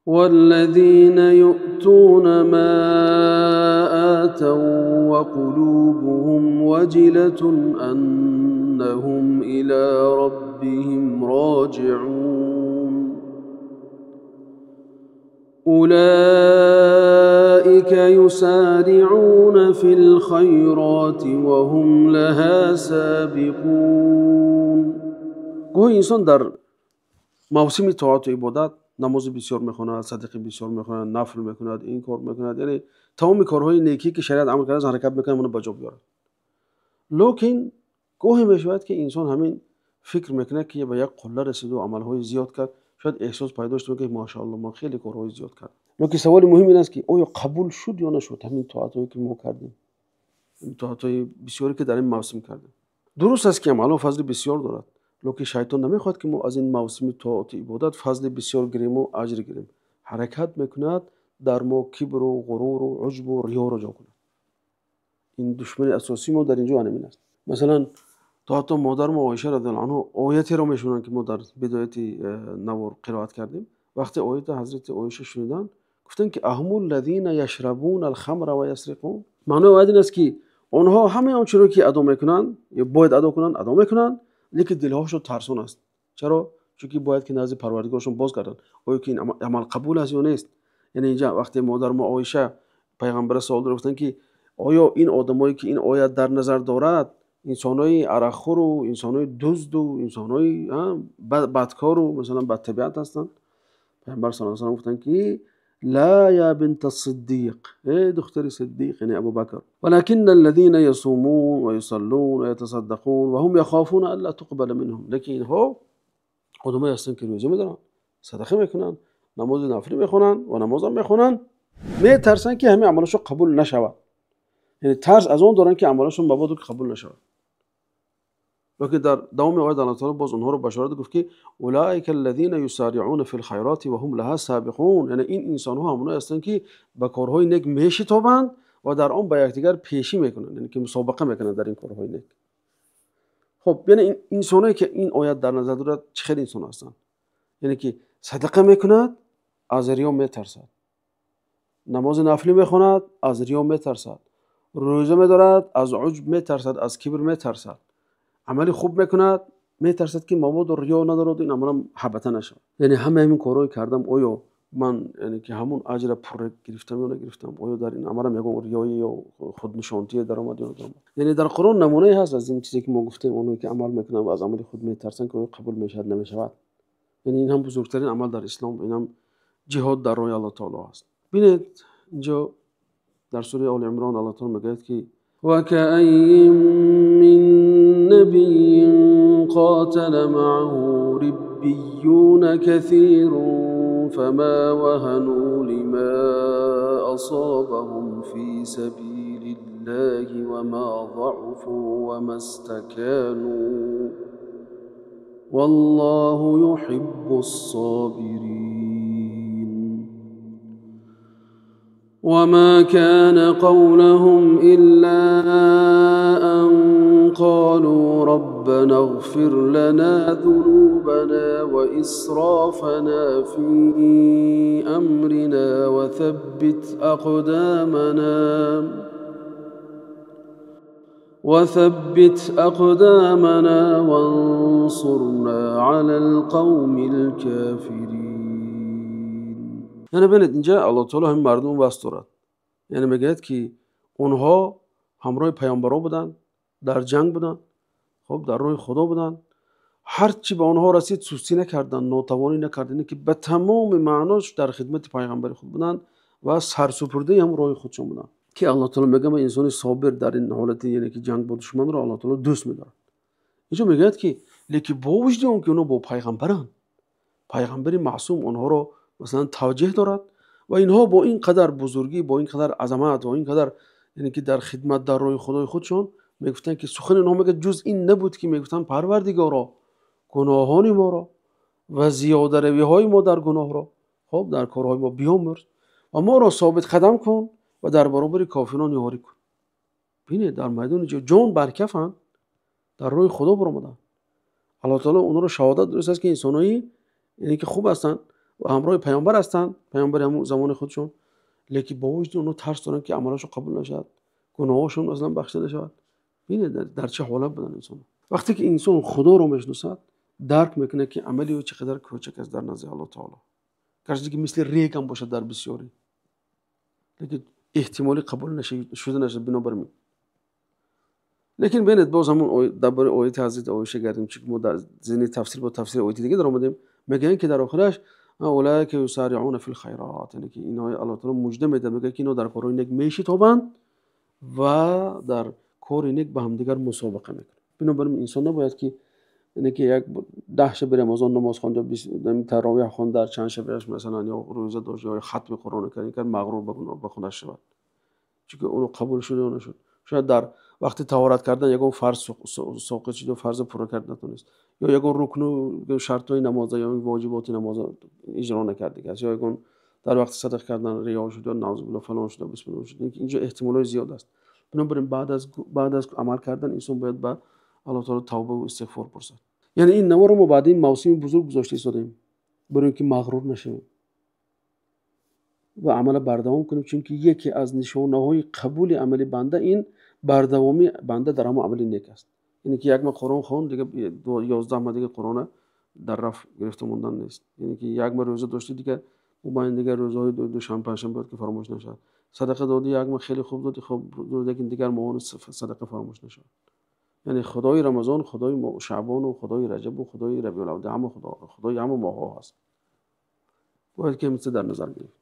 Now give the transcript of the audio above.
والذين يؤتون ما آتوا وقلوبهم وجلة أنهم إلى ربهم راجعون أولئك يسارعون في الخيرات وهم لها سابقون. گویا انسان در موسم طاعت و عبادت نماز بسیار میخواند، صدقه بسیار میخواند، نفل میکند، این کار میکند، یعنی تمام کارهای نیکی که شریعت امر کرده حرکت میکنه اونو به جا بیاره. لیکن گاهی میشود که انسان همین فکر میکنه که به یک قله رسید و عملهای زیاد کرد، شاید احساس پیدا شد که ماشاءالله ما خیلی کارهای زیاد کرد. لیکن سوال مهم این است که آیا قبول شد یا نشد همین طاعتایی که ما کردیم، این طاعتای بسیاری که در این موسم کردیم. درست است که عمل فضل بسیار دارد، لیکن شیطان نمیخواد که ما از این موسم طاعت عبادت فضل بسیار گیریم و اجر گیریم. حرکت میکند در ما کبر و غرور و عجب و ریا را جا کند. این دشمن اساسی ما در اینجا همین است. مثلا تا مادر ما عایشه رضی الله عنها آیتی را میشونن که ما در بدایت نوار قرائت کردیم. وقتی آیت حضرت عایشه شنیدن گفتن که اهم الذین یشربون الخمر و یسرقون، معنی آیت این است که آنها همه آنچه را که ادا میکنن یا باید ادا کنن ادا میکنن، لیکن دلهاشون ترسون است. چرا؟ چون که باید که نزد پروردگارشون بازگردن. آیا که این عمل قبول است یا نیست؟ یعنی اینجا وقتی مادر ما عایشه پیغمبر سوال گفتن که آیا این آدمایی که این آیت در نظر دارد انسانای عرقخور و انسانای دزد و انسانای بدکار و مثلا بد طبیعت هستند؟ پیغمبر صلی الله علیه و آله گفتن که لا یا بنت الصدیق، ای دختر صدیق یعنی ابوبکر، ولكن الذين يصومون ويصلون ويتصدقون وهم يخافون الا تقبل منهم، لیکن اینها آدمایی هستند که روزه میدارن، صدقه میکنن، نماز نفلی میخونن و نماز هم میخونن، میترسن که همین عملشون قبول نشود. یعنی ترس از اون دارن که عملشون مبادا قبول نشود. لیکن در دوام آیه الله تعالی باز اونها رو بشارت گفت که اولئک الذین یسارعون فی الخیرات و هم لها سابقون، یعنی این انسان ها همونایی هستند که به کارهای نیک میشتابند و در آن به یکدیگر پیشی میکنند، یعنی که مسابقه میکنند در این کارهای نیک. خب یعنی این انسانایی که این آیت در نظر دارد چه خیلی انسان هستند؟ یعنی که صدقه میکند از ریا میترسد، نماز نفلی میخواند از ریا میترسد، روزه میدارد از عجب میترسد، از کبر میترسد، عملی خوب میکند میترسد که مبادا ریا ندارد این عملم حبطه نشود. یعنی همین کارهای کردم آیا من یعنی که همون اجر پر گرفتم یا نگرفتم؟ آیا در این عملم یگان ریایی یا خودنشانتی در آمد یا ندارم؟ یعنی در قرآن نمونه هست از این چیزی که ما گفتیم، اونایی که عمل میکنن و از عمل خود میترسن که قبول میشود نمیشود. یعنی این هم بزرگترین عمل در اسلام، این هم جهاد در راه الله تعالی است. ببینید اینجا در سوره آل عمران الله تعالی میگه که وكأين من نبي قاتل معه ربيون كثير فما وهنوا لما أصابهم في سبيل الله وما ضعفوا وما استكانوا والله يحب الصابرين وما كان قولهم إلا أن قالوا ربنا اغفر لنا ذنوبنا وإسرافنا في أمرنا وثبت أقدامنا وانصرنا على القوم الكافرين. یعنی ببینید اینجا الله تعالی همین مردم واسط دارد. یعنی میگه که اونها همراه پیامبران بودن، در جنگ بودن، خب در راه خدا بودن، هر چی به اونها رسید سستی نکردن، ناتوانی نکردن، که به تمام معناش در خدمت پیامبر خود بودن و سرسپرده هم راه خودشون بودن. که الله تعالی میگه من انسان صابر در این حالت یعنی که جنگ با دشمن رو الله تعالی دوست می‌داره. اینجا میگه که لیکن با وجود اون که اونها با پیغمبران، پیغمبر معصوم اونها رو مثلا توجه دارد و اینها با این قدر بزرگی، با این قدر عظمت و این قدر یعنی که در خدمت در راه خدای خودشون میگفتن که سخن اینها میگه جز این نبود که میگفتن پروردگارا گناهان ما را و زیاده روی های ما در گناه را خب در کارهای ما بیامرز و ما را ثابت قدم کن و در برابر کافران یاری کن. ببینید در میدان جان برکفن در راه خدا برآمدن. الله تعالی اونها رو شهادت درست است که انسانایی یعنی که خوب هستن و همراه پیامبر هستن، پیامبر همون زمان خودشون، لیکن با وجود اونو ترس دارن که عملاشو قبول نشد، گناهاشون اصلا بخشیده نشود. ببینید در چه حالت بودن انسان. وقتی که انسان خدا رو میشناسد درک میکنه که عملی او چقدر کوچک است در نزد الله تعالی. گرچه که مثل ریگ هم باشد در بسیاری، لیکن احتمالی قبول شده نشد بنابراین. لیکن ببینید باز همون درباره آیه حضرت عایشه گردیم، چون ما در ذهن تفسیر با تفسیر آیه دیگه در اومدیم، میگن که در آخرش اولئک یسارعون فی الخیرات، یعنی که اینا الله تعالی مژده میده، میگه که اینا در کارهای نیک میشتابند و در کار نیک با همدیگر مسابقه میکنن. بنابراین انسان نباید که یعنی که یک 10 شب رمضان نماز خوند یا 20 تراویح خوند در چند شبش مثلا یا روزه داشت یا ختم قرآن کرد مغرور به خودش شود، چون که اون قبول شده و نشد. شاید در وقتی طهارت کردن یگان فرض ساقط شد و فرض پورا کرد نتونست، یا یگان رکن و شرط های نماز یا واجبات نماز اجرا نکرد دیگه، یا یگان در وقت صدق کردن ریا شد یا نعوذ بالله فلان شد بسم الله شد. اینجا احتمالات زیاد است. بنابراین بعد از عمل کردن انسان باید به الله تعالی توبه و استغفار پرسد. یعنی این نوار رو ما بعد این موسم بزرگ گذاشته ایستادیم برای اینکه مغرور نشیم و عمل بردوام کنیم، چون که یکی از نشانه‌های قبول عمل بنده این بردوامی بنده در همون عمل نیک است. یعنی که یک ما قرآن خوان دیگه 11 ما دیگه قرآن در رف گرفته موندن نیست. یعنی که یک ما روزه داشته دیگه او باید دیگه روزهای دوشنبه پنجشنبه باید که فراموش نشد. صدقه دادی یک ما خیلی خوب دادی، خب روزه که دیگر ماهان صدقه فراموش نشد. یعنی خدای رمضان، خدای شعبان و خدای رجب و خدای ربیع الاول، همه خدای همه ماها هست. باید که مثل در نظر گرفت.